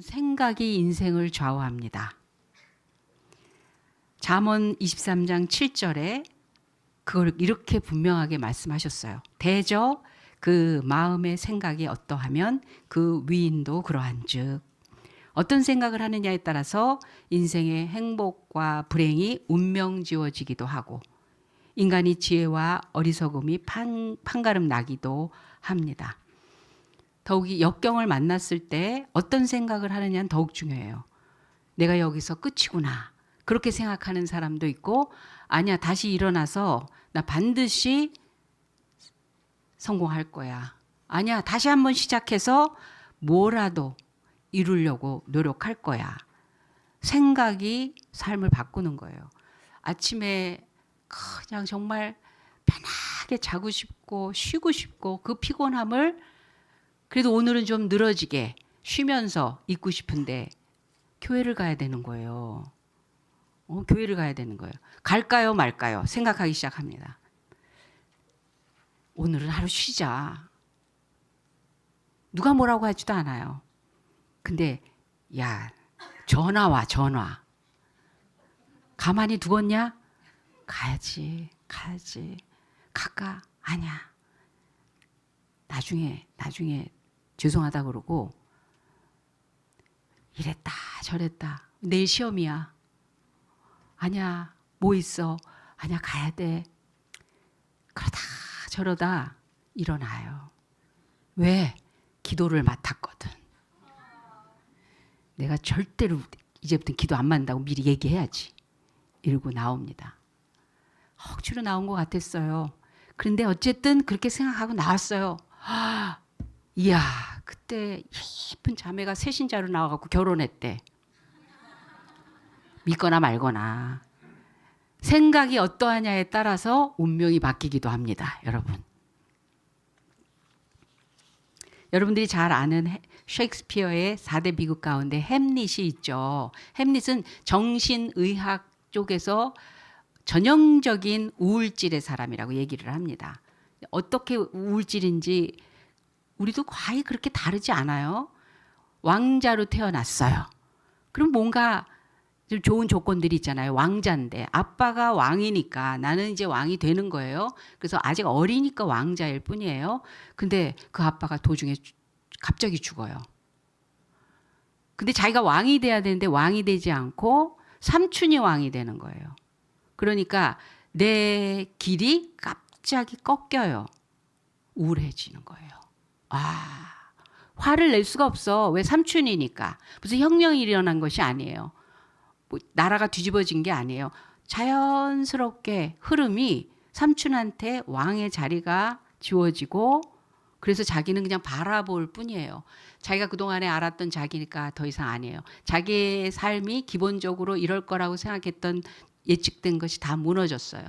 생각이 인생을 좌우합니다. 잠언 23장 7절에 그걸 이렇게 분명하게 말씀하셨어요. 대저 그 마음의 생각이 어떠하면 그 위인도 그러한즉. 어떤 생각을 하느냐에 따라서 인생의 행복과 불행이 운명지어지기도 하고 인간이 지혜와 어리석음이 판가름 나기도 합니다. 더욱이 역경을 만났을 때 어떤 생각을 하느냐는 더욱 중요해요. 내가 여기서 끝이구나. 그렇게 생각하는 사람도 있고 아니야 다시 일어나서 나 반드시 성공할 거야. 아니야 다시 한번 시작해서 뭐라도 이루려고 노력할 거야. 생각이 삶을 바꾸는 거예요. 아침에 그냥 정말 편하게 자고 싶고 쉬고 싶고 그 피곤함을 그래도 오늘은 좀 늘어지게 쉬면서 있고 싶은데 교회를 가야 되는 거예요. 교회를 가야 되는 거예요. 갈까요 말까요 생각하기 시작합니다. 오늘은 하루 쉬자. 누가 뭐라고 하지도 않아요. 근데 야 전화 와 전화. 가만히 두겠냐? 가야지. 갈까? 아니야. 나중에 죄송하다 그러고 이랬다 저랬다. 내일 시험이야. 아니야 뭐 있어. 아니야 가야 돼. 그러다 저러다 일어나요. 왜? 기도를 맡았거든. 내가 절대로 이제부터 기도 안 만다고 미리 얘기해야지. 이러고 나옵니다. 억지로 나온 것 같았어요. 그런데 어쨌든 그렇게 생각하고 나왔어요. 이야 그때 예쁜 자매가 새신자로 나와갖고 결혼했대. 믿거나 말거나. 생각이 어떠하냐에 따라서 운명이 바뀌기도 합니다. 여러분들이 잘 아는 셰익스피어의 4대 비극 가운데 햄릿이 있죠. 햄릿은 정신의학 쪽에서 전형적인 우울질의 사람이라고 얘기를 합니다. 어떻게 우울질인지 우리도 거의 그렇게 다르지 않아요. 왕자로 태어났어요. 그럼 뭔가 좀 좋은 조건들이 있잖아요. 왕자인데 아빠가 왕이니까 나는 이제 왕이 되는 거예요. 그래서 아직 어리니까 왕자일 뿐이에요. 근데 그 아빠가 도중에 갑자기 죽어요. 근데 자기가 왕이 돼야 되는데 왕이 되지 않고 삼촌이 왕이 되는 거예요. 그러니까 내 길이 갑자기 꺾여요. 우울해지는 거예요. 화를 낼 수가 없어. 왜? 삼촌이니까. 무슨 혁명이 일어난 것이 아니에요. 뭐 나라가 뒤집어진 게 아니에요. 자연스럽게 흐름이 삼촌한테 왕의 자리가 주어지고 그래서 자기는 그냥 바라볼 뿐이에요. 자기가 그동안에 알았던 자기니까 더 이상 아니에요. 자기의 삶이 기본적으로 이럴 거라고 생각했던 예측된 것이 다 무너졌어요.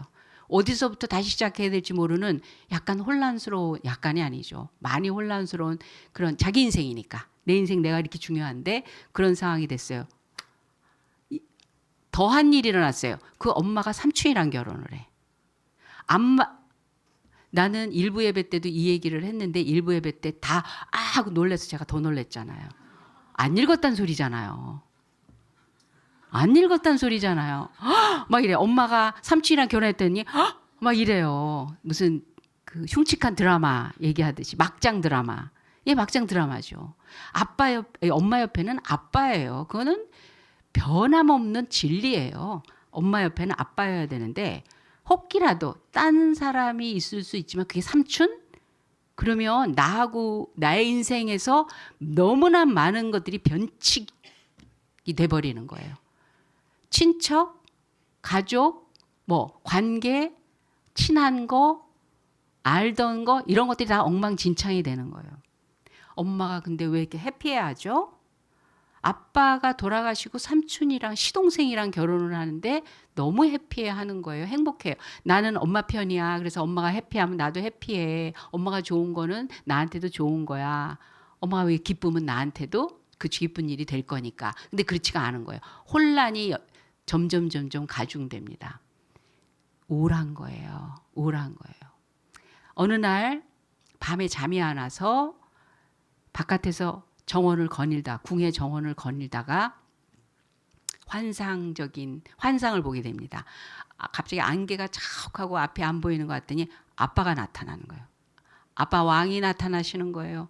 어디서부터 다시 시작해야 될지 모르는 약간 혼란스러운, 약간이 아니죠. 많이 혼란스러운 그런 자기 인생이니까. 내 인생 내가 이렇게 중요한데 그런 상황이 됐어요. 더한 일이 일어났어요. 그 엄마가 삼촌이랑 결혼을 해. 나는 일부 예배 때도 이 얘기를 했는데 일부 예배 때 다 하고 놀라서 제가 더 놀랬잖아요. 안 읽었단 소리잖아요. 막 이래. 엄마가 삼촌이랑 결혼했더니 막 이래요. 무슨 그 흉측한 드라마 얘기하듯이 막장 드라마. 막장 드라마죠. 엄마 옆에는 아빠예요. 그거는 변함없는 진리예요. 엄마 옆에는 아빠여야 되는데 혹기라도 딴 사람이 있을 수 있지만 그게 삼촌? 그러면 나하고 나의 인생에서 너무나 많은 것들이 변칙이 돼버리는 거예요. 친척, 가족, 관계, 친한 거, 알던 거 이런 것들이 다 엉망진창이 되는 거예요. 엄마가 근데 왜 이렇게 해피해하죠? 아빠가 돌아가시고 삼촌이랑 시동생이랑 결혼을 하는데 너무 해피해하는 거예요. 행복해요. 나는 엄마 편이야. 그래서 엄마가 해피하면 나도 해피해. 엄마가 좋은 거는 나한테도 좋은 거야. 엄마가 왜 기쁘면 나한테도 그 기쁜 일이 될 거니까. 근데 그렇지가 않은 거예요. 혼란이 점점 가중됩니다. 우울한 거예요. 어느 날 밤에 잠이 안 와서 바깥에서 정원을 거닐다, 궁의 정원을 거닐다가 환상을 보게 됩니다. 갑자기 안개가 자욱하고 앞이 안 보이는 것 같더니 아빠가 나타나는 거예요. 아빠 왕이 나타나시는 거예요.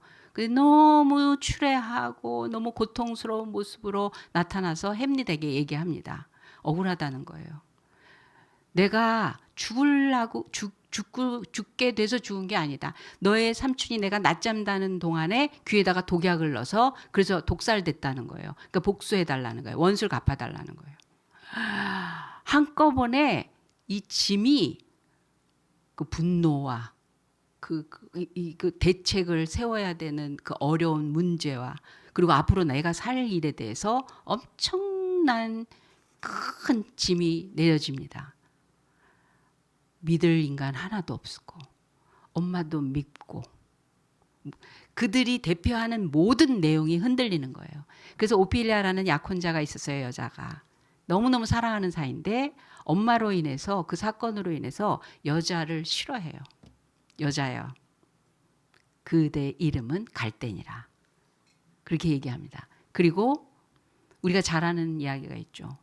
너무 추레하고 너무 고통스러운 모습으로 나타나서 햄릿에게 얘기합니다. 억울하다는 거예요. 내가 죽게 돼서 죽은 게 아니다. 너의 삼촌이 내가 낮잠 자는 동안에 귀에다가 독약을 넣어서 그래서 독살됐다는 거예요. 그러니까 복수해달라는 거예요. 원수를 갚아달라는 거예요. 한꺼번에 이 짐이 그 분노와 그 대책을 세워야 되는 그 어려운 문제와 그리고 앞으로 내가 살 일에 대해서 엄청난 큰 짐이 내려집니다. 믿을 인간 하나도 없고 엄마도 믿고 그들이 대표하는 모든 내용이 흔들리는 거예요. 그래서 오피리아라는 약혼자가 있었어요. 여자가. 너무너무 사랑하는 사이인데 엄마로 인해서 그 사건으로 인해서 여자를 싫어해요. 여자요. 그대 이름은 갈대니라. 그렇게 얘기합니다. 그리고 우리가 잘 아는 이야기가 있죠.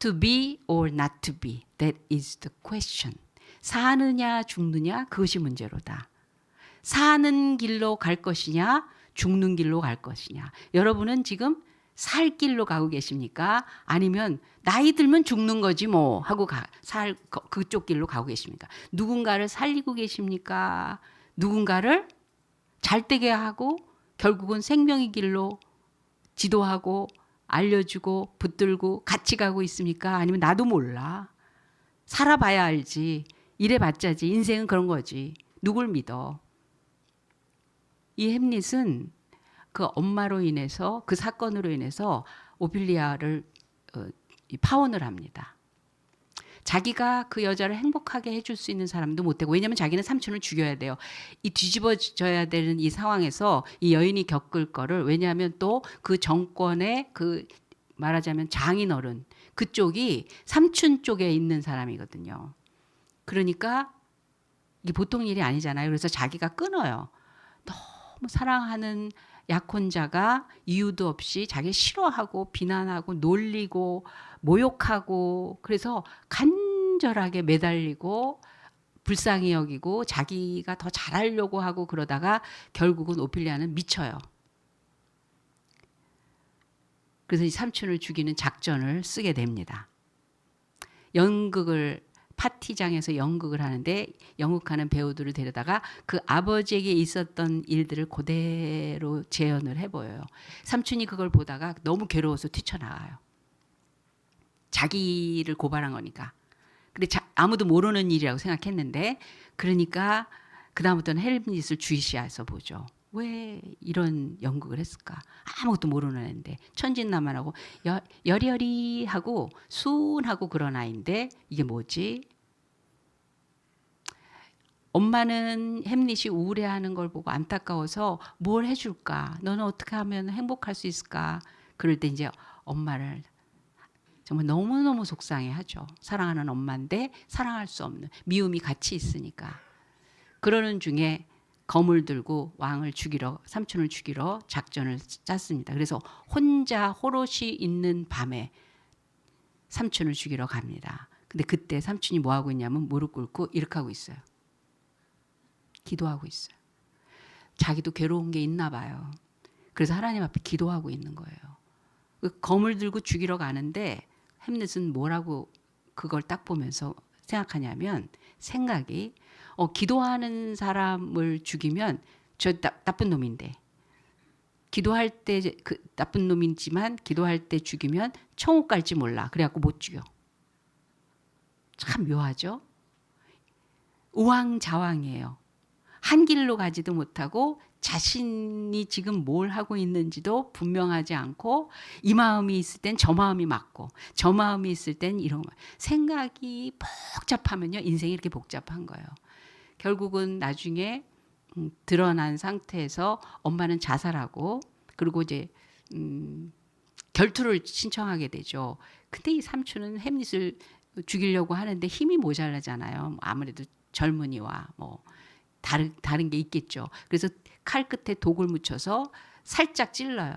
To be or not to be, that is the question. 사느냐 죽느냐 그것이 문제로다. 사는 길로 갈 것이냐 죽는 길로 갈 것이냐. 여러분은 지금 살 길로 가고 계십니까? 아니면 나이 들면 죽는 거지 뭐 하고 그쪽 길로 가고 계십니까? 누군가를 살리고 계십니까? 누군가를 잘되게 하고 결국은 생명의 길로 지도하고 알려주고 붙들고 같이 가고 있습니까? 아니면 나도 몰라. 살아봐야 알지. 이래봤자지. 인생은 그런 거지. 누굴 믿어? 이 햄릿은 그 엄마로 인해서 그 사건으로 인해서 오피리아를 파혼을 합니다. 자기가 그 여자를 행복하게 해줄 수 있는 사람도 못 되고 왜냐하면 자기는 삼촌을 죽여야 돼요. 이 뒤집어져야 되는 이 상황에서 이 여인이 겪을 거를 왜냐하면 또 그 정권의 그 말하자면 장인어른 그쪽이 삼촌 쪽에 있는 사람이거든요. 그러니까 이게 보통 일이 아니잖아요. 그래서 자기가 끊어요. 너무 사랑하는 약혼자가 이유도 없이 자기 싫어하고 비난하고 놀리고 모욕하고 그래서 간절하게 매달리고 불쌍히 여기고 자기가 더 잘하려고 하고 그러다가 결국은 오피리아는 미쳐요. 그래서 이 삼촌을 죽이는 작전을 쓰게 됩니다. 파티장에서 연극을 하는데 연극하는 배우들을 데려다가 그 아버지에게 있었던 일들을 그대로 재현을 해보여요. 삼촌이 그걸 보다가 너무 괴로워서 뛰쳐나가요. 자기를 고발한 거니까. 근데 아무도 모르는 일이라고 생각했는데 그러니까 그다음부터는 햄릿을 주시해서 보죠. 왜 이런 연극을 했을까? 아무것도 모르는 애인데 천진난만하고 여리여리하고 순하고 그런 아이인데 이게 뭐지? 엄마는 햄릿이 우울해하는 걸 보고 안타까워서 뭘 해줄까? 너는 어떻게 하면 행복할 수 있을까? 그럴 때 이제 엄마를 정말 너무너무 속상해하죠. 사랑하는 엄마인데 사랑할 수 없는 미움이 같이 있으니까. 그러는 중에 검을 들고 삼촌을 죽이러 작전을 짰습니다. 그래서 혼자 호롯이 있는 밤에 삼촌을 죽이러 갑니다. 근데 그때 삼촌이 뭐 하고 있냐면 무릎 꿇고 이렇게 하고 있어요. 기도하고 있어요. 자기도 괴로운 게 있나 봐요. 그래서 하나님 앞에 기도하고 있는 거예요. 검을 들고 죽이러 가는데 햄릿은 뭐라고 그걸 딱 보면서 생각하냐면 생각이 기도하는 사람을 죽이면 저 나쁜 놈인데 기도할 때 그 나쁜 놈이지만 기도할 때 죽이면 천국 갈지 몰라. 그래갖고 못 죽여. 참 묘하죠. 우왕좌왕이에요. 한 길로 가지도 못하고 자신이 지금 뭘 하고 있는지도 분명하지 않고 이 마음이 있을 땐 저 마음이 맞고 저 마음이 있을 땐 이런 거. 생각이 복잡하면요. 인생이 이렇게 복잡한 거예요. 결국은 나중에 드러난 상태에서 엄마는 자살하고 그리고 이제 결투를 신청하게 되죠. 근데 이 삼촌은 햄릿을 죽이려고 하는데 힘이 모자라잖아요. 아무래도 젊은이와 뭐 다른 게 있겠죠. 그래서 칼 끝에 독을 묻혀서 살짝 찔러요.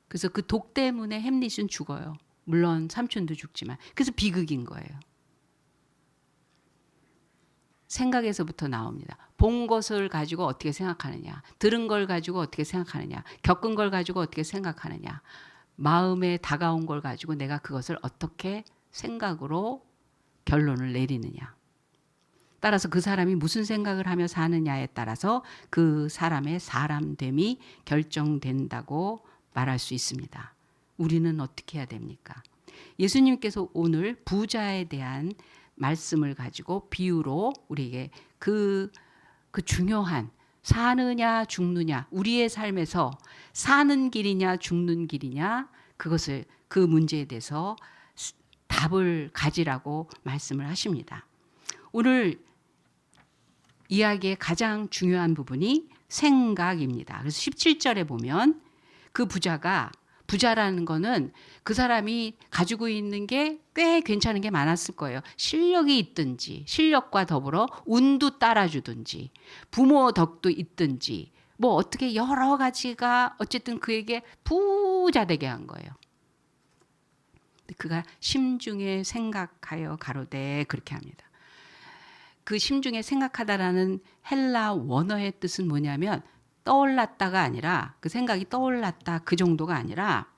그래서 그 독 때문에 햄릿은 죽어요. 물론 삼촌도 죽지만. 그래서 비극인 거예요. 생각에서부터 나옵니다. 본 것을 가지고 어떻게 생각하느냐, 들은 걸 가지고 어떻게 생각하느냐, 겪은 걸 가지고 어떻게 생각하느냐, 마음에 다가온 걸 가지고 내가 그것을 어떻게 생각으로 결론을 내리느냐. 따라서 그 사람이 무슨 생각을 하며 사느냐에 따라서 그 사람의 사람됨이 결정된다고 말할 수 있습니다. 우리는 어떻게 해야 됩니까? 예수님께서 오늘 부자에 대한 말씀을 가지고 비유로 우리에게 그 중요한 사느냐 죽느냐, 우리의 삶에서 사는 길이냐 죽는 길이냐, 그것을 그 문제에 대해서 답을 가지라고 말씀을 하십니다. 오늘 이야기의 가장 중요한 부분이 생각입니다. 그래서 17절에 보면 그 부자라는 거는 그 사람이 가지고 있는 게 꽤 괜찮은 게 많았을 거예요. 실력이 있든지, 실력과 더불어 운도 따라주든지, 부모 덕도 있든지, 뭐 어떻게 여러 가지가 어쨌든 그에게 부자 되게 한 거예요. 그가 심중에 생각하여 가로되, 그렇게 합니다. 그 심중에 생각하다라는 헬라 원어의 뜻은 뭐냐면 떠올랐다가 아니라, 그 생각이 떠올랐다 그 정도가 아니라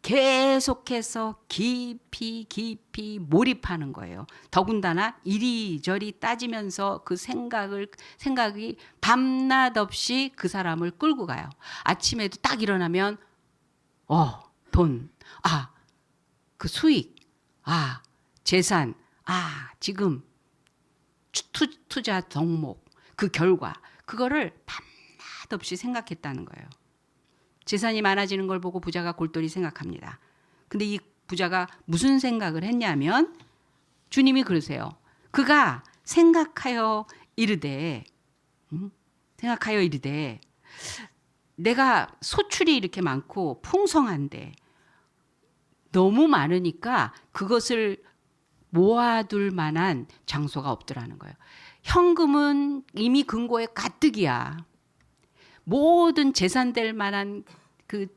계속해서 깊이 몰입하는 거예요. 더군다나 이리저리 따지면서 그 생각이 밤낮 없이 그 사람을 끌고 가요. 아침에도 딱 일어나면 돈, 그 수익, 재산, 지금 투자 덕목, 그 결과, 그거를 밤낮 없이 생각했다는 거예요. 재산이 많아지는 걸 보고 부자가 골똘히 생각합니다. 근데 이 부자가 무슨 생각을 했냐면 주님이 그러세요. 그가 생각하여 이르되 내가 소출이 이렇게 많고 풍성한데 너무 많으니까 그것을 모아둘 만한 장소가 없더라는 거예요. 현금은 이미 금고에 가득이야. 모든 재산될 만한 그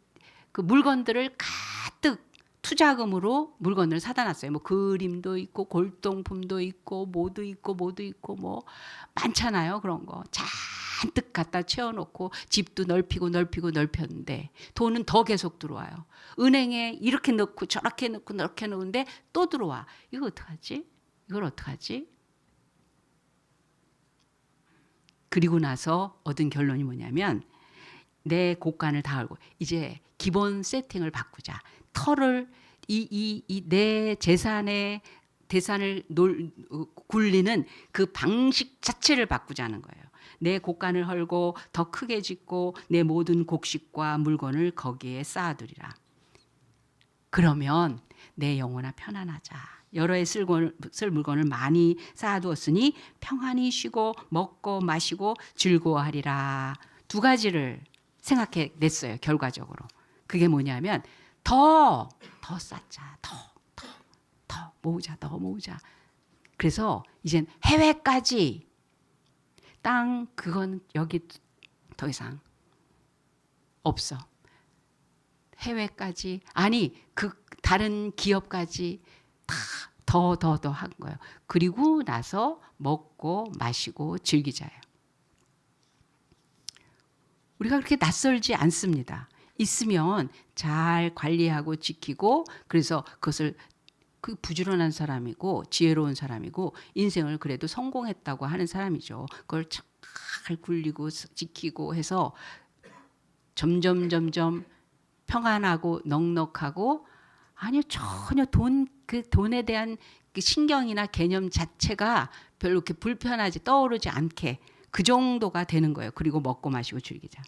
물건들을 가득 투자금으로 물건을 사다 놨어요. 뭐 그림도 있고 골동품도 있고 뭐도 있고 뭐 많잖아요. 그런 거 잔뜩 갖다 채워놓고 집도 넓히고 넓혔는데 돈은 더 계속 들어와요. 은행에 이렇게 넣고 저렇게 넣는데 또 들어와. 이거 어떡하지? 이걸 어떡하지? 그리고 나서 얻은 결론이 뭐냐면 내 곳간을 다 알고 이제 기본 세팅을 바꾸자. 털을 내 재산을 굴리는 그 방식 자체를 바꾸자는 거예요. 내 곳간을 헐고 더 크게 짓고 내 모든 곡식과 물건을 거기에 쌓아두리라. 그러면 내 영혼아 편안하자. 여러 해 쓸 물건을 많이 쌓아두었으니 평안히 쉬고 먹고 마시고 즐거워하리라. 두 가지를 생각해냈어요. 결과적으로. 그게 뭐냐면 더 쌓자. 더 모으자. 그래서 이젠 해외까지 땅 그건 여기 더 이상 없어. 해외까지 그 다른 기업까지 다 더 한 거예요. 그리고 나서 먹고 마시고 즐기자요. 우리가 그렇게 낯설지 않습니다. 있으면 잘 관리하고 지키고 그래서 그것을 그 부지런한 사람이고 지혜로운 사람이고 인생을 그래도 성공했다고 하는 사람이죠. 그걸 잘 굴리고 지키고 해서 점점 평안하고 넉넉하고 전혀 돈에 대한 그 신경이나 개념 자체가 별로 이렇게 불편하지 떠오르지 않게 그 정도가 되는 거예요. 그리고 먹고 마시고 즐기자.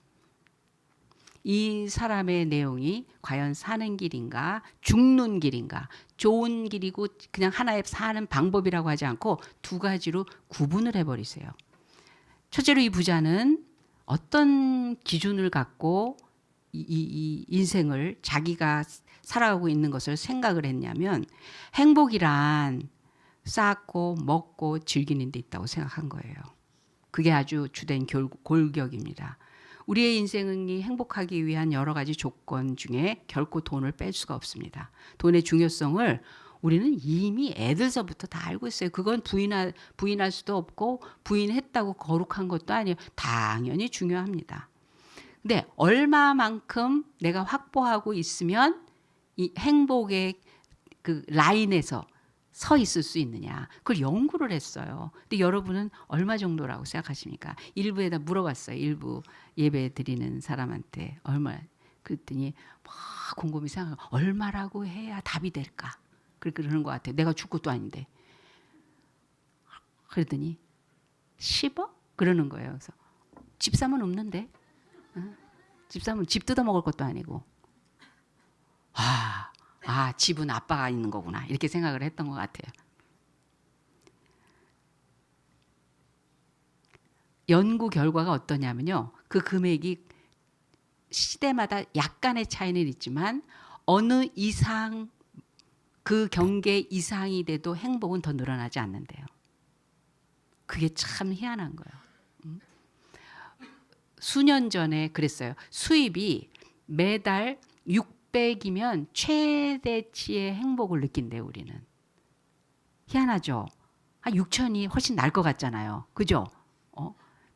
이 사람의 내용이 과연 사는 길인가 죽는 길인가 좋은 길이고 그냥 하나의 사는 방법이라고 하지 않고 두 가지로 구분을 해버리세요. 첫째로 이 부자는 어떤 기준을 갖고 이 인생을 자기가 살아가고 있는 것을 생각을 했냐면 행복이란 쌓고 먹고 즐기는 데 있다고 생각한 거예요. 그게 아주 주된 골격입니다. 우리의 인생이 행복하기 위한 여러 가지 조건 중에 결코 돈을 뺄 수가 없습니다. 돈의 중요성을 우리는 이미 애들서부터 다 알고 있어요. 그건 부인할 수도 없고 부인했다고 거룩한 것도 아니에요. 당연히 중요합니다. 근데 얼마만큼 내가 확보하고 있으면 이 행복의 그 라인에서 서 있을 수 있느냐. 그걸 연구를 했어요. 근데 여러분은 얼마 정도라고 생각하십니까? 일부에다 물어봤어요. 일부 예배 드리는 사람한테 얼마. 그랬더니 막 곰곰이 생각하고 얼마라고 해야 답이 될까? 그러는 것 같아요. 내가 줄 것도 아닌데. 그랬더니 10억? 그러는 거예요. 그래서 집 사면 없는데. 집 사면 집 뜯어 먹을 것도 아니고. 집은 아빠가 있는 거구나. 이렇게 생각을 했던 것 같아요. 연구 결과가 어떠냐면요. 그 금액이 시대마다 약간의 차이는 있지만 어느 이상 그 경계 이상이 돼도 행복은 더 늘어나지 않는데요. 그게 참 희한한 거예요. 수년 전에 그랬어요. 수입이 매달 600이면 최대치의 행복을 느낀대요. 우리는. 희한하죠. 한 6천이 훨씬 날 것 같잖아요. 그죠?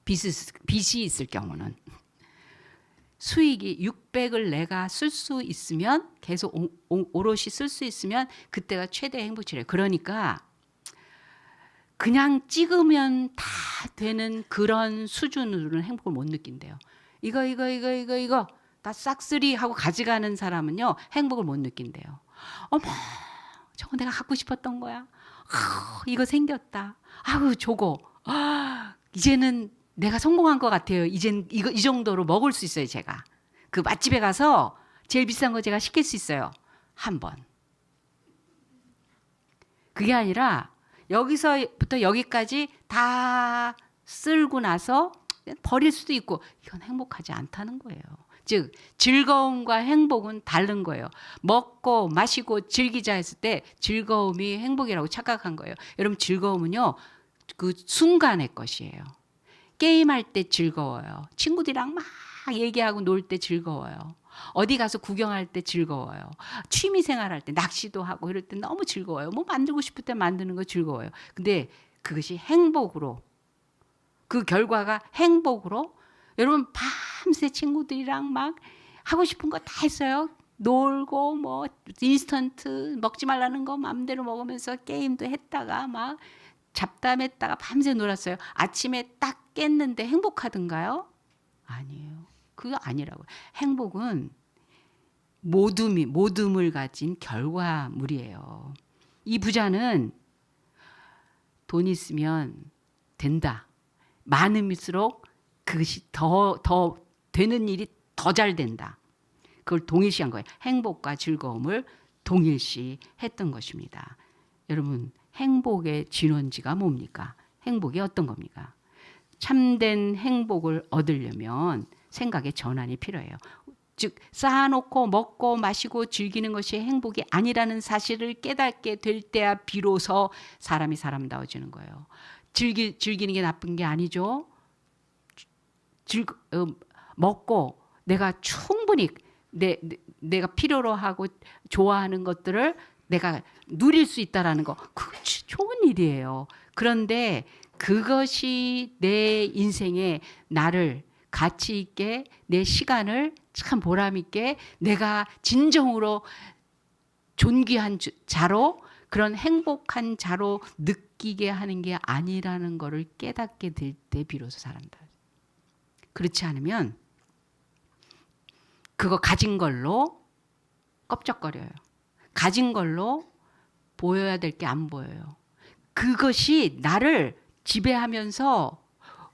빚이 있을 경우는. 수익이 600을 내가 쓸 수 있으면 계속 오롯이 쓸 수 있으면 그때가 최대 행복치래요. 그러니까 그냥 찍으면 다 되는 그런 수준으로는 행복을 못 느낀대요. 이거 다 싹쓸이 하고 가져가는 사람은요 행복을 못 느낀대요. 어머 저거 내가 갖고 싶었던 거야. 이거 생겼다. 저거. 이제는 내가 성공한 것 같아요. 이젠 이 정도로 먹을 수 있어요. 제가 그 맛집에 가서 제일 비싼 거 제가 시킬 수 있어요. 한 번. 그게 아니라 여기서부터 여기까지 다 쓸고 나서 버릴 수도 있고 이건 행복하지 않다는 거예요. 즉 즐거움과 행복은 다른 거예요. 먹고 마시고 즐기자 했을 때 즐거움이 행복이라고 착각한 거예요. 여러분 즐거움은요 그 순간의 것이에요. 게임할 때 즐거워요. 친구들이랑 막 얘기하고 놀 때 즐거워요. 어디 가서 구경할 때 즐거워요. 취미생활할 때 낚시도 하고 이럴 때 너무 즐거워요. 뭐 만들고 싶을 때 만드는 거 즐거워요. 근데 그것이 행복으로 그 결과가 행복으로 여러분 밤새 친구들이랑 막 하고 싶은 거 다 했어요. 놀고 뭐 인스턴트 먹지 말라는 거 마음대로 먹으면서 게임도 했다가 막 잡담했다가 밤새 놀았어요. 아침에 딱 깼는데 행복하던가요? 아니에요. 그거 아니라고요. 행복은 모둠을 가진 결과물이에요. 이 부자는 돈 있으면 된다. 많을수록 그것이 더 되는 일이 더 잘 된다. 그걸 동일시한 거예요. 행복과 즐거움을 동일시했던 것입니다. 여러분 행복의 진원지가 뭡니까? 행복이 어떤 겁니까? 참된 행복을 얻으려면 생각의 전환이 필요해요. 즉 쌓아놓고 먹고 마시고 즐기는 것이 행복이 아니라는 사실을 깨닫게 될 때야 비로소 사람이 사람다워지는 거예요. 즐기는 게 나쁜 게 아니죠. 먹고 내가 충분히 내가 필요로 하고 좋아하는 것들을 내가 누릴 수 있다라는 거 그거 좋은 일이에요. 그런데 그것이 내 인생에 나를 가치 있게 내 시간을 참 보람 있게 내가 진정으로 존귀한 자로 그런 행복한 자로 느끼게 하는 게 아니라는 것을 깨닫게 될 때 비로소 사람들. 그렇지 않으면 그거 가진 걸로 껍적거려요. 가진 걸로 보여야 될 게 안 보여요. 그것이 나를 지배하면서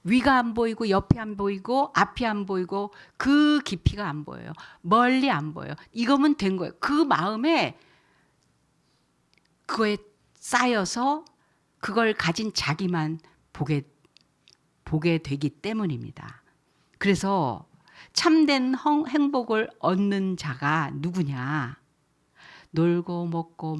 위가 안 보이고 옆이 안 보이고 앞이 안 보이고 그 깊이가 안 보여요. 멀리 안 보여요. 이거면 된 거예요. 그 마음에 그거에 쌓여서 그걸 가진 자기만 보게 되기 때문입니다. 그래서 참된 행복을 얻는 자가 누구냐? 놀고 먹고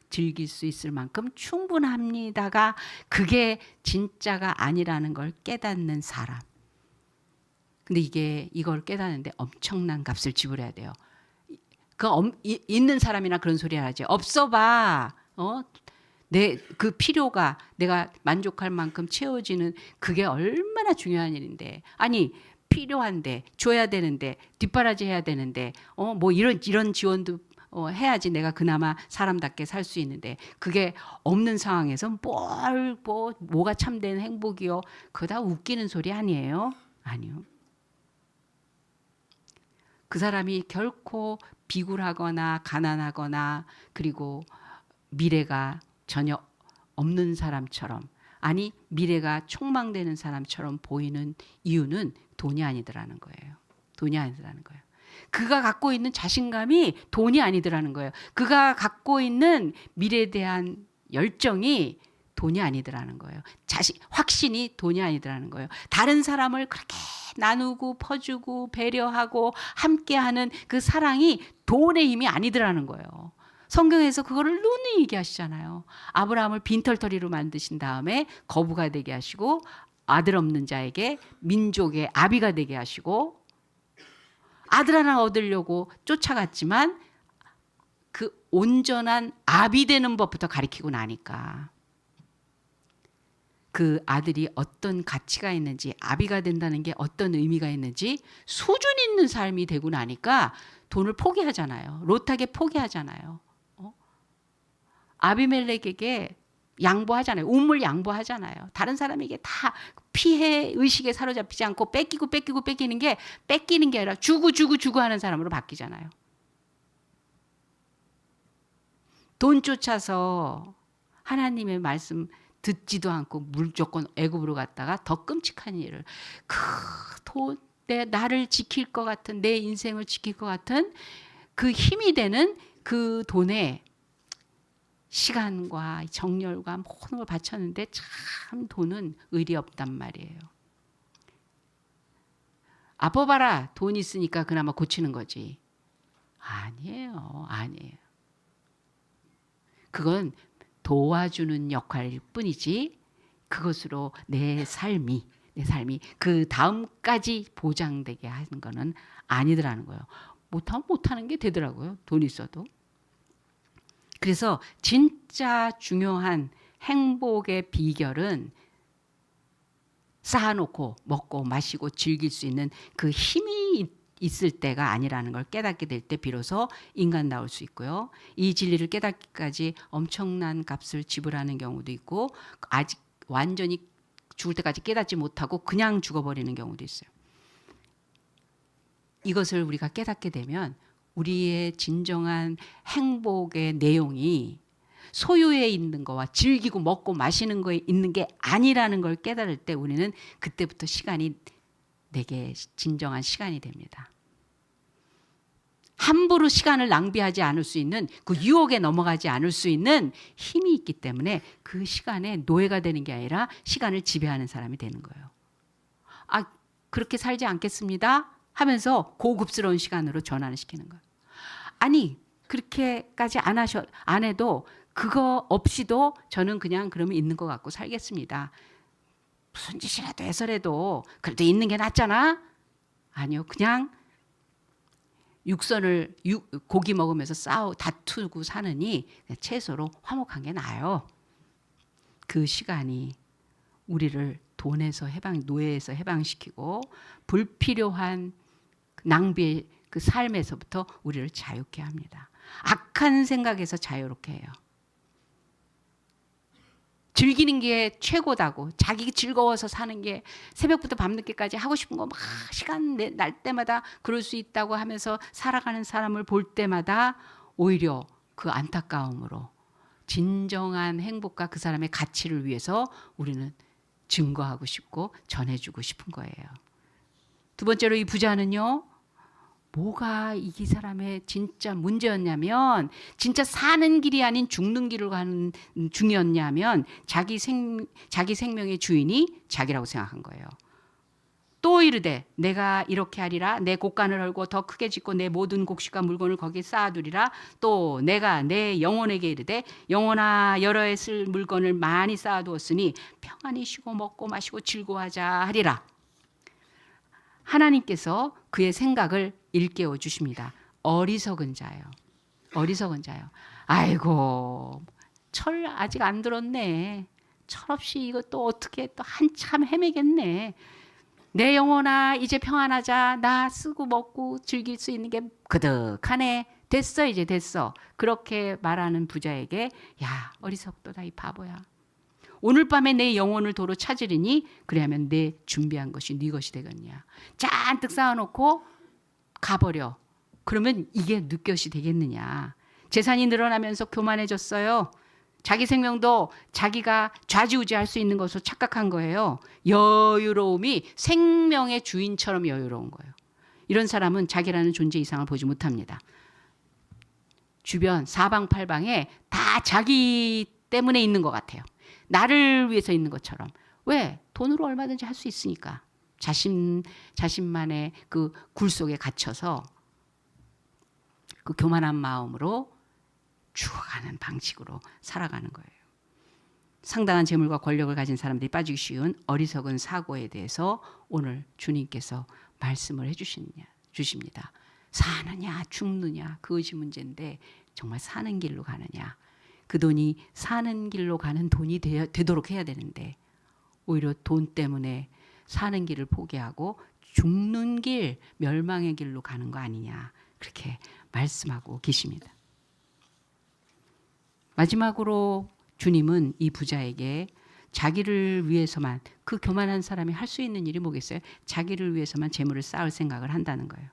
즐길 수 있을 만큼 충분합니다가 그게 진짜가 아니라는 걸 깨닫는 사람. 근데 이걸 깨닫는데 엄청난 값을 지불해야 돼요. 있는 사람이나 그런 소리 하지. 없어 봐. 내 그 필요가 내가 만족할 만큼 채워지는 그게 얼마나 중요한 일인데. 아니 필요한데 줘야 되는데 뒷바라지 해야 되는데 뭐 이런 지원도 해야지 내가 그나마 사람답게 살 수 있는데 그게 없는 상황에서 뭐가 참된 행복이요? 그거 다 웃기는 소리 아니에요? 아니요. 그 사람이 결코 비굴하거나 가난하거나 그리고 미래가 전혀 없는 사람처럼 아니 미래가 촉망되는 사람처럼 보이는 이유는 돈이 아니더라는 거예요. 돈이 아니더라는 거예요. 그가 갖고 있는 자신감이 돈이 아니더라는 거예요. 그가 갖고 있는 미래에 대한 열정이 돈이 아니더라는 거예요. 확신이 돈이 아니더라는 거예요. 다른 사람을 그렇게 나누고 퍼주고 배려하고 함께하는 그 사랑이 돈의 힘이 아니더라는 거예요. 성경에서 그거를 누누이 얘기하시잖아요. 아브라함을 빈털터리로 만드신 다음에 거부가 되게 하시고 아들 없는 자에게 민족의 아비가 되게 하시고 아들 하나 얻으려고 쫓아갔지만 그 온전한 아비 되는 법부터 가르치고 나니까 그 아들이 어떤 가치가 있는지 아비가 된다는 게 어떤 의미가 있는지 수준 있는 삶이 되고 나니까 돈을 포기하잖아요. 롯에게 포기하잖아요. 아비멜렉에게 양보하잖아요. 우물 양보하잖아요. 다른 사람에게 다 피해 의식에 사로잡히지 않고 뺏기는 게 아니라 주고 하는 사람으로 바뀌잖아요. 돈 쫓아서 하나님의 말씀 듣지도 않고 무조건 애굽으로 갔다가 더 끔찍한 일을 나를 지킬 것 같은 내 인생을 지킬 것 같은 그 힘이 되는 그 돈에 시간과 정열과 모든 걸 바쳤는데 참 돈은 의리 없단 말이에요. 아파봐라 돈 있으니까 그나마 고치는 거지. 아니에요. 그건 도와주는 역할일 뿐이지 그것으로 내 삶이 그 다음까지 보장되게 하는 거는 아니더라는 거예요. 못하는 게 되더라고요. 돈 있어도. 그래서 진짜 중요한 행복의 비결은 쌓아놓고 먹고 마시고 즐길 수 있는 그 힘이 있을 때가 아니라는 걸 깨닫게 될 때 비로소 인간다울 수 있고요. 이 진리를 깨닫기까지 엄청난 값을 지불하는 경우도 있고 아직 완전히 죽을 때까지 깨닫지 못하고 그냥 죽어버리는 경우도 있어요. 이것을 우리가 깨닫게 되면 우리의 진정한 행복의 내용이 소유에 있는 거와 즐기고 먹고 마시는 거에 있는 게 아니라는 걸 깨달을 때 우리는 그때부터 시간이 내게 진정한 시간이 됩니다. 함부로 시간을 낭비하지 않을 수 있는 그 유혹에 넘어가지 않을 수 있는 힘이 있기 때문에 그 시간에 노예가 되는 게 아니라 시간을 지배하는 사람이 되는 거예요. 그렇게 살지 않겠습니다 하면서 고급스러운 시간으로 전환을 시키는 거예요. 아니 그렇게까지 안 해도 그거 없이도 저는 그냥 그러면 있는 것 같고 살겠습니다. 무슨 짓이라도 해서라도 그래도 있는 게 낫잖아. 아니요. 그냥 고기 먹으면서 다투고 사느니 채소로 화목한 게 나아요. 그 시간이 우리를 노예에서 해방시키고 불필요한 낭비의 그 삶에서부터 우리를 자유케 합니다. 악한 생각에서 자유롭게 해요. 즐기는 게 최고다고 자기 즐거워서 사는 게 새벽부터 밤늦게까지 하고 싶은 거 막 시간 날 때마다 그럴 수 있다고 하면서 살아가는 사람을 볼 때마다 오히려 그 안타까움으로 진정한 행복과 그 사람의 가치를 위해서 우리는 증거하고 싶고 전해주고 싶은 거예요. 두 번째로 이 부자는요. 뭐가 이 사람의 진짜 문제였냐면 진짜 사는 길이 아닌 죽는 길을 가는 중이었냐면 자기 생명의 주인이 자기라고 생각한 거예요. 또 이르되 내가 이렇게 하리라 내 곳간을 헐고 더 크게 짓고 내 모든 곡식과 물건을 거기에 쌓아두리라 또 내가 내 영혼에게 이르되 영혼아 여러 해 쓸 물건을 많이 쌓아두었으니 평안히 쉬고 먹고 마시고 즐거워하자 하리라. 하나님께서 그의 생각을 일깨워 주십니다. 어리석은 자요. 어리석은 자요. 아이고, 철 아직 안 들었네. 철없이 이거 또 어떻게 또 한참 헤매겠네. 내 영혼아 이제 평안하자. 나 쓰고 먹고 즐길 수 있는 게 그득하네. 됐어 이제 됐어. 그렇게 말하는 부자에게 야 어리석도다 이 바보야. 오늘 밤에 내 영혼을 도로 찾으리니 그래야면 내 준비한 것이 네 것이 되겠냐. 잔뜩 쌓아놓고 가버려. 그러면 이게 네 것이 되겠느냐. 재산이 늘어나면서 교만해졌어요. 자기 생명도 자기가 좌지우지할 수 있는 것으로 착각한 거예요. 여유로움이 생명의 주인처럼 여유로운 거예요. 이런 사람은 자기라는 존재 이상을 보지 못합니다. 주변 사방팔방에 다 자기 때문에 있는 것 같아요. 나를 위해서 있는 것처럼. 왜? 돈으로 얼마든지 할 수 있으니까. 자신만의 그 굴 속에 갇혀서 그 교만한 마음으로 죽어가는 방식으로 살아가는 거예요. 상당한 재물과 권력을 가진 사람들이 빠지기 쉬운 어리석은 사고에 대해서 오늘 주님께서 말씀을 주십니다. 사느냐 죽느냐 그것이 문제인데 정말 사는 길로 가느냐. 그 돈이 사는 길로 가는 돈이 되도록 해야 되는데 오히려 돈 때문에 사는 길을 포기하고 죽는 길, 멸망의 길로 가는 거 아니냐. 그렇게 말씀하고 계십니다. 마지막으로 주님은 이 부자에게 자기를 위해서만, 그 교만한 사람이 할 수 있는 일이 뭐겠어요? 자기를 위해서만 재물을 쌓을 생각을 한다는 거예요.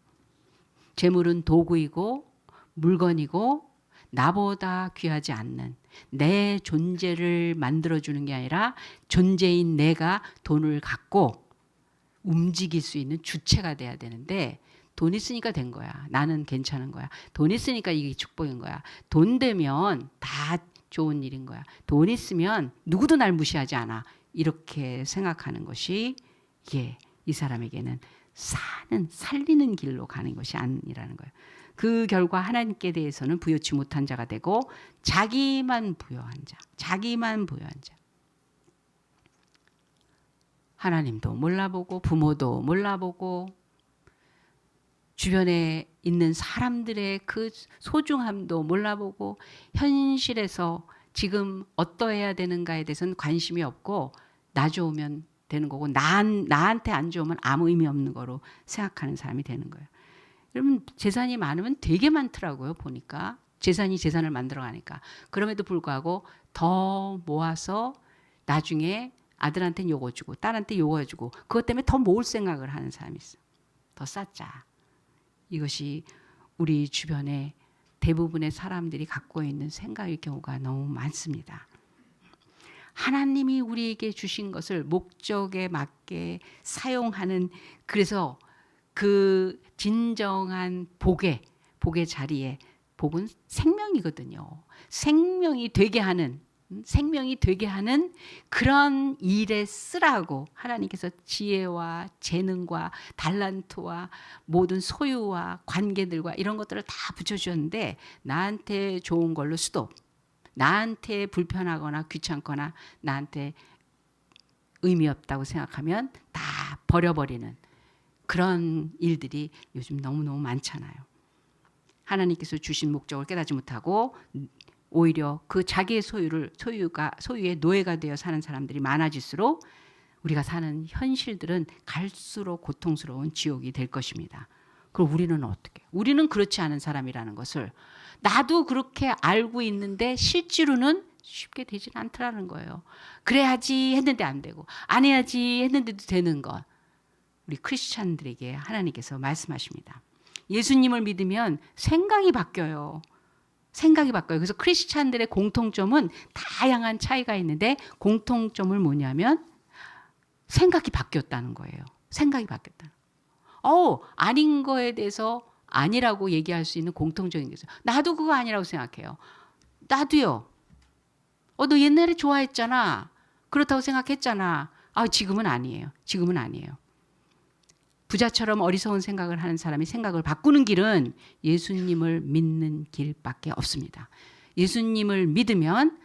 재물은 도구이고 물건이고 나보다 귀하지 않는 내 존재를 만들어주는 게 아니라 존재인 내가 돈을 갖고 움직일 수 있는 주체가 돼야 되는데 돈 있으니까 된 거야. 나는 괜찮은 거야. 돈 있으니까 이게 축복인 거야. 돈 되면 다 좋은 일인 거야. 돈 있으면 누구도 날 무시하지 않아. 이렇게 생각하는 것이 이 사람에게는 살리는 길로 가는 것이 아니라는 거예요. 그 결과 하나님께 대해서는 부여치 못한 자가 되고 자기만 부여한 자. 하나님도 몰라보고 부모도 몰라보고 주변에 있는 사람들의 그 소중함도 몰라보고 현실에서 지금 어떠해야 되는가에 대해서는 관심이 없고 나 좋으면 되는 거고 나한테 안 좋으면 아무 의미 없는 거로 생각하는 사람이 되는 거예요. 여러분 재산이 많으면 되게 많더라고요. 보니까 재산을 만들어가니까. 그럼에도 불구하고 더 모아서 나중에 아들한테는 요거 주고 딸한테 요거 주고 그것 때문에 더 모을 생각을 하는 사람이 있어요. 더 쌓자. 이것이 우리 주변에 대부분의 사람들이 갖고 있는 생각의 경우가 너무 많습니다. 하나님이 우리에게 주신 것을 목적에 맞게 사용하는, 그래서 그 진정한 복의 자리에, 복은 생명이거든요. 생명이 되게 하는 그런 일에 쓰라고 하나님께서 지혜와 재능과 달란트와 모든 소유와 관계들과 이런 것들을 다 붙여주셨는데 나한테 좋은 걸로 수도, 나한테 불편하거나 귀찮거나 나한테 의미 없다고 생각하면 다 버려버리는 그런 일들이 요즘 너무너무 많잖아요. 하나님께서 주신 목적을 깨닫지 못하고 오히려 그 자기의 소유의 노예가 되어 사는 사람들이 많아질수록 우리가 사는 현실들은 갈수록 고통스러운 지옥이 될 것입니다. 그럼 우리는 어떻게? 우리는 그렇지 않은 사람이라는 것을 나도 그렇게 알고 있는데 실제로는 쉽게 되지는 않더라는 거예요. 그래야지 했는데 안 되고 안 해야지 했는데도 되는 것. 우리 크리스찬들에게 하나님께서 말씀하십니다. 예수님을 믿으면 생각이 바뀌어요. 그래서 크리스찬들의 공통점은 다양한 차이가 있는데 공통점을 뭐냐면 생각이 바뀌었다는 거예요. 아닌 거에 대해서 아니라고 얘기할 수 있는 공통적인 게 있어요. 나도 그거 아니라고 생각해요. 나도요. 너 옛날에 좋아했잖아. 그렇다고 생각했잖아. 지금은 아니에요. 부자처럼 어리석은 생각을 하는 사람이 생각을 바꾸는 길은 예수님을 믿는 길밖에 없습니다. 예수님을 믿으면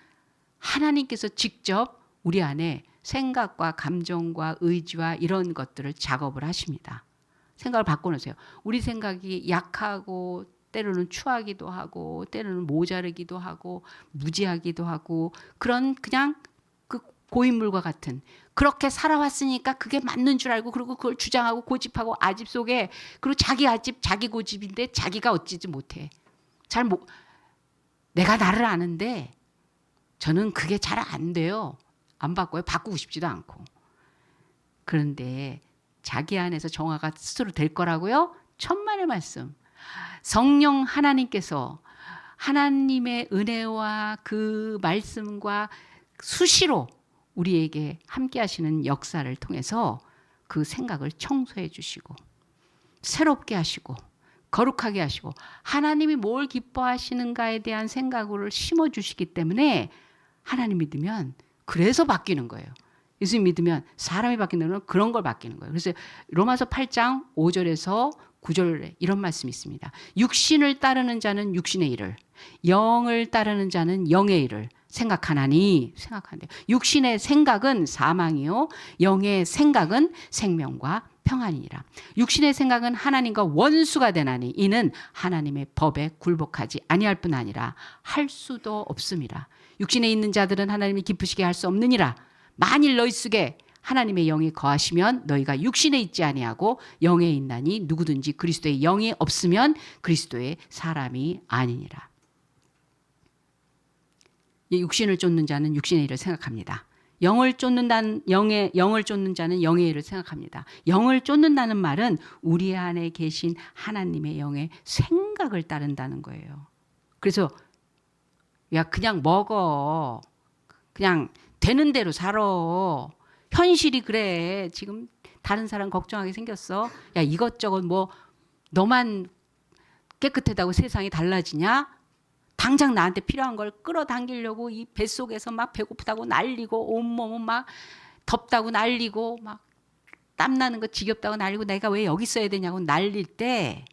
하나님께서 직접 우리 안에 생각과 감정과 의지와 이런 것들을 작업을 하십니다. 생각을 바꿔놓으세요. 우리 생각이 약하고 때로는 추하기도 하고 때로는 모자르기도 하고 무지하기도 하고 그런 그냥 그 고인물과 같은 그렇게 살아왔으니까 그게 맞는 줄 알고 그리고 그걸 주장하고 고집하고 아집 속에 그리고 자기 아집 자기 고집인데 자기가 어찌지 못해. 내가 나를 아는데 저는 그게 잘 안 돼요. 안 바꿔요. 바꾸고 싶지도 않고. 그런데 자기 안에서 정화가 스스로 될 거라고요? 천만의 말씀. 성령 하나님께서 하나님의 은혜와 그 말씀과 수시로 우리에게 함께 하시는 역사를 통해서 그 생각을 청소해 주시고 새롭게 하시고 거룩하게 하시고 하나님이 뭘 기뻐하시는가에 대한 생각을 심어 주시기 때문에 하나님 믿으면 그래서 바뀌는 거예요. 예수님 믿으면 사람이 바뀌는 건 그런 걸 바뀌는 거예요. 그래서 로마서 8장 5절에서 9절에 이런 말씀이 있습니다. 육신을 따르는 자는 육신의 일을, 영을 따르는 자는 영의 일을 생각하나니 생각한대. 육신의 생각은 사망이요, 영의 생각은 생명과 평안이니라. 육신의 생각은 하나님과 원수가 되나니 이는 하나님의 법에 굴복하지 아니할 뿐 아니라 할 수도 없음이라. 육신에 있는 자들은 하나님이 기쁘시게 할 수 없느니라. 만일 너희 속에 하나님의 영이 거하시면 너희가 육신에 있지 아니하고 영에 있나니 누구든지 그리스도의 영이 없으면 그리스도의 사람이 아니니라. 육신을 쫓는 자는 육신의 일을 생각합니다. 영을 쫓는 자는 영의 일을 생각합니다. 영을 쫓는다는 말은 우리 안에 계신 하나님의 영의 생각을 따른다는 거예요. 그래서 야 그냥 먹어. 그냥 되는 대로 살아. 현실이 그래. 지금 다른 사람 걱정하게 생겼어. 야 이것저것 뭐 너만 깨끗하다고 세상이 달라지냐? 당장 나한테 필요한 걸 끌어당기려고 이 뱃속에서 막 배고프다고 난리고 온몸은 막 덥다고 난리고 막 땀나는 거 지겹다고 난리고 내가 왜 여기 있어야 되냐고 난릴 때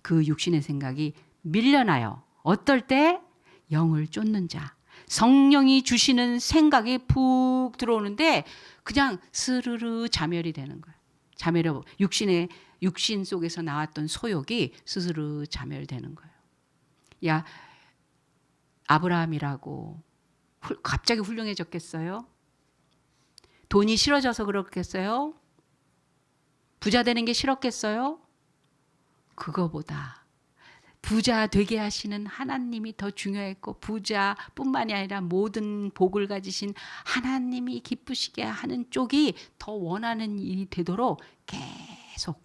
그 육신의 생각이 밀려나요. 어떨 때? 영을 쫓는 자. 성령이 주시는 생각이 푹 들어오는데 그냥 스르르 자멸이 되는 거예요. 자멸이 육신 속에서 나왔던 소욕이 스스로 자멸되는 거예요. 야 아브라함이라고 갑자기 훌륭해졌겠어요? 돈이 싫어져서 그렇겠어요? 부자 되는 게 싫었겠어요? 그거보다 부자 되게 하시는 하나님이 더 중요했고 부자뿐만이 아니라 모든 복을 가지신 하나님이 기쁘시게 하는 쪽이 더 원하는 일이 되도록 계속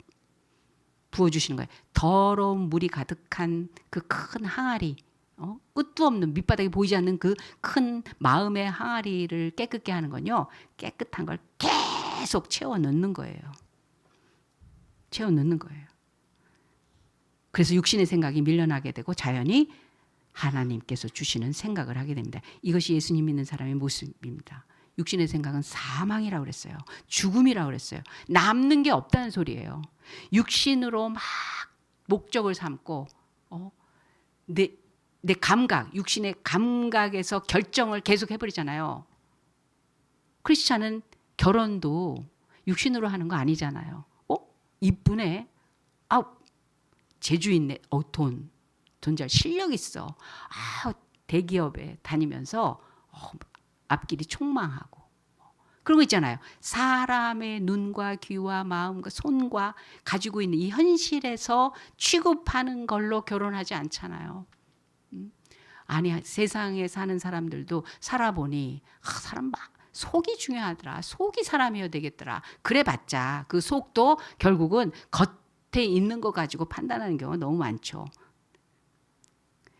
부어주시는 거예요. 더러운 물이 가득한 그 큰 항아리, 끝도 없는 밑바닥이 보이지 않는 그 큰 마음의 항아리를 깨끗게 하는 건요. 깨끗한 걸 계속 채워 넣는 거예요. 채워 넣는 거예요. 그래서 육신의 생각이 밀려나게 되고 자연히 하나님께서 주시는 생각을 하게 됩니다. 이것이 예수님 믿는 사람의 모습입니다. 육신의 생각은 사망이라고 그랬어요. 죽음이라고 그랬어요. 남는 게 없다는 소리예요. 육신으로 막 목적을 삼고 내 감각, 육신의 감각에서 결정을 계속 해버리잖아요. 크리스찬은 결혼도 육신으로 하는 거 아니잖아요. 이쁘네. 재주 있네. 돈 잘 실력 있어. 대기업에 다니면서 앞길이 촉망하고 그런 거 있잖아요. 사람의 눈과 귀와 마음과 손과 가지고 있는 이 현실에서 취급하는 걸로 결혼하지 않잖아요. 아니 세상에 사는 사람들도 살아보니 사람 속이 중요하더라. 속이 사람이어야 되겠더라. 그래봤자 그 속도 결국은 겉에 있는 거 가지고 판단하는 경우가 너무 많죠.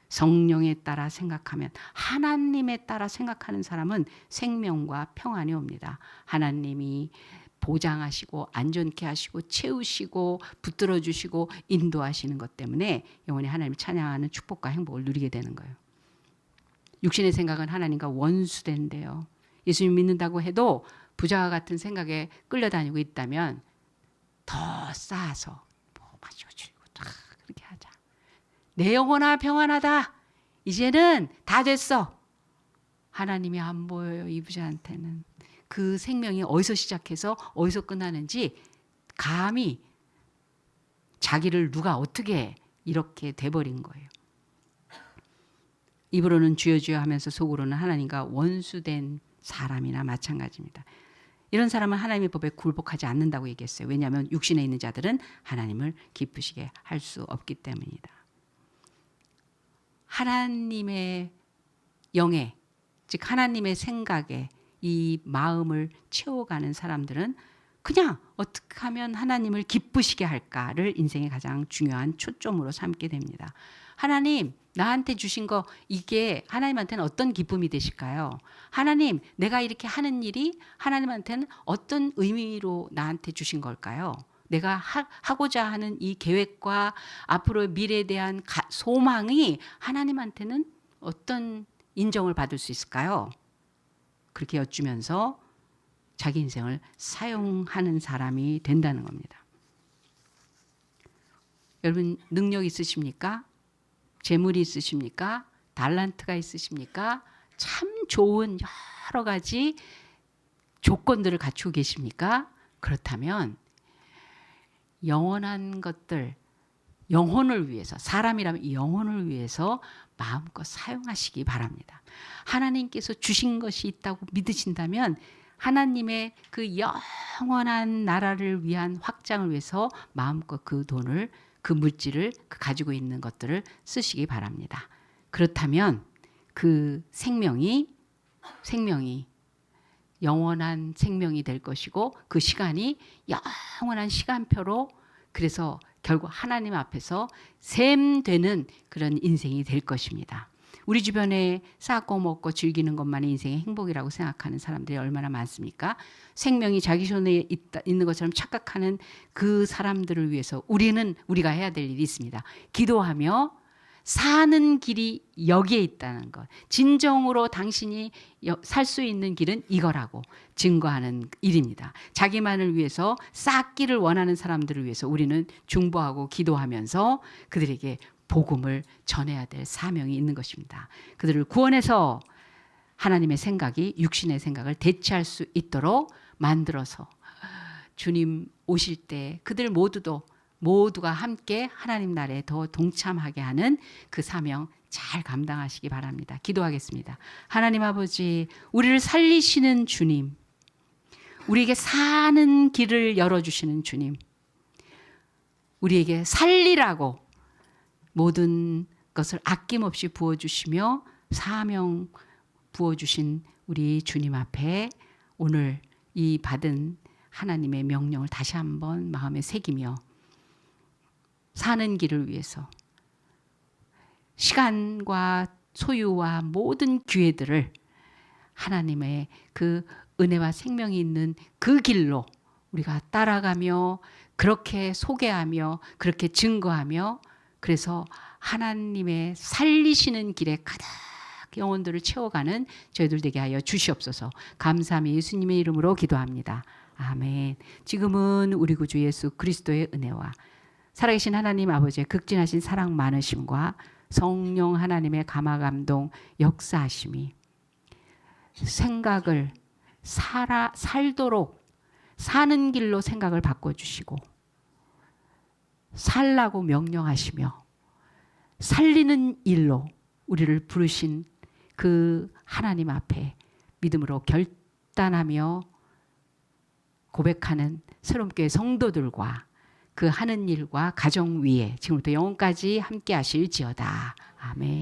성령에 따라 생각하면 하나님에 따라 생각하는 사람은 생명과 평안이 옵니다. 하나님이 보장하시고 안전케 하시고 채우시고 붙들어 주시고 인도하시는 것 때문에 영원히 하나님을 찬양하는 축복과 행복을 누리게 되는 거예요. 육신의 생각은 하나님과 원수된대요. 예수님 믿는다고 해도 부자와 같은 생각에 끌려다니고 있다면 더 쌓아서 마시고 줄이고 그렇게 하자. 내 영혼아 평안하다. 이제는 다 됐어. 하나님이 안 보여요. 이 부자한테는. 그 생명이 어디서 시작해서 어디서 끝나는지 감히 자기를 누가 어떻게 이렇게 돼버린 거예요. 입으로는 주여 주여 하면서 속으로는 하나님과 원수된 사람이나 마찬가지입니다. 이런 사람은 하나님의 법에 굴복하지 않는다고 얘기했어요. 왜냐하면 육신에 있는 자들은 하나님을 기쁘시게 할 수 없기 때문이다. 하나님의 영에, 즉 하나님의 생각에 이 마음을 채워가는 사람들은 그냥 어떻게 하면 하나님을 기쁘시게 할까를 인생의 가장 중요한 초점으로 삼게 됩니다. 하나님, 나한테 주신 거 이게 하나님한테는 어떤 기쁨이 되실까요? 하나님, 내가 이렇게 하는 일이 하나님한테는 어떤 의미로 나한테 주신 걸까요? 내가 하고자 하는 이 계획과 앞으로의 미래에 대한 소망이 하나님한테는 어떤 인정을 받을 수 있을까요? 그렇게 여쭈면서 자기 인생을 사용하는 사람이 된다는 겁니다. 여러분, 능력 있으십니까? 재물이 있으십니까? 달란트가 있으십니까? 참 좋은 여러 가지 조건들을 갖추고 계십니까? 그렇다면 영원한 것들, 영혼을 위해서, 사람이라면 영혼을 위해서 마음껏 사용하시기 바랍니다. 하나님께서 주신 것이 있다고 믿으신다면 하나님의 그 영원한 나라를 위한 확장을 위해서 마음껏 그 돈을, 그 물질을, 그 가지고 있는 것들을 쓰시기 바랍니다. 그렇다면 그 생명이 영원한 생명이 될 것이고 그 시간이 영원한 시간표로, 그래서 결국 하나님 앞에서 샘되는 그런 인생이 될 것입니다. 우리 주변에 쌓고 먹고 즐기는 것만이 인생의 행복이라고 생각하는 사람들이 얼마나 많습니까? 생명이 자기 손에 있는 것처럼 착각하는 그 사람들을 위해서 우리가 해야 될 일이 있습니다. 기도하며 사는 길이 여기에 있다는 것. 진정으로 당신이 살 수 있는 길은 이거라고 증거하는 일입니다. 자기만을 위해서 쌓기를 원하는 사람들을 위해서 우리는 중보하고 기도하면서 그들에게 복음을 전해야 될 사명이 있는 것입니다. 그들을 구원해서 하나님의 생각이 육신의 생각을 대체할 수 있도록 만들어서 주님 오실 때 그들 모두가 함께 하나님 나라에 더 동참하게 하는 그 사명 잘 감당하시기 바랍니다. 기도하겠습니다. 하나님 아버지, 우리를 살리시는 주님, 우리에게 사는 길을 열어주시는 주님, 우리에게 살리라고 모든 것을 아낌없이 부어주시며 사명 부어주신 우리 주님 앞에 오늘 이 받은 하나님의 명령을 다시 한번 마음에 새기며 사는 길을 위해서 시간과 소유와 모든 기회들을 하나님의 그 은혜와 생명이 있는 그 길로 우리가 따라가며 그렇게 소개하며 그렇게 증거하며, 그래서 하나님의 살리시는 길에 가득 영혼들을 채워가는 저희들 되게 하여 주시옵소서. 감사함이 예수님의 이름으로 기도합니다. 아멘. 지금은 우리 구주 예수 그리스도의 은혜와 살아계신 하나님 아버지의 극진하신 사랑 많으심과 성령 하나님의 감화감동 역사하심이 생각을 살도록 사는 길로 생각을 바꿔주시고 살라고 명령하시며 살리는 일로 우리를 부르신 그 하나님 앞에 믿음으로 결단하며 고백하는 새롬교회 성도들과 그 하는 일과 가정 위에 지금부터 영원까지 함께 하실지어다. 아멘.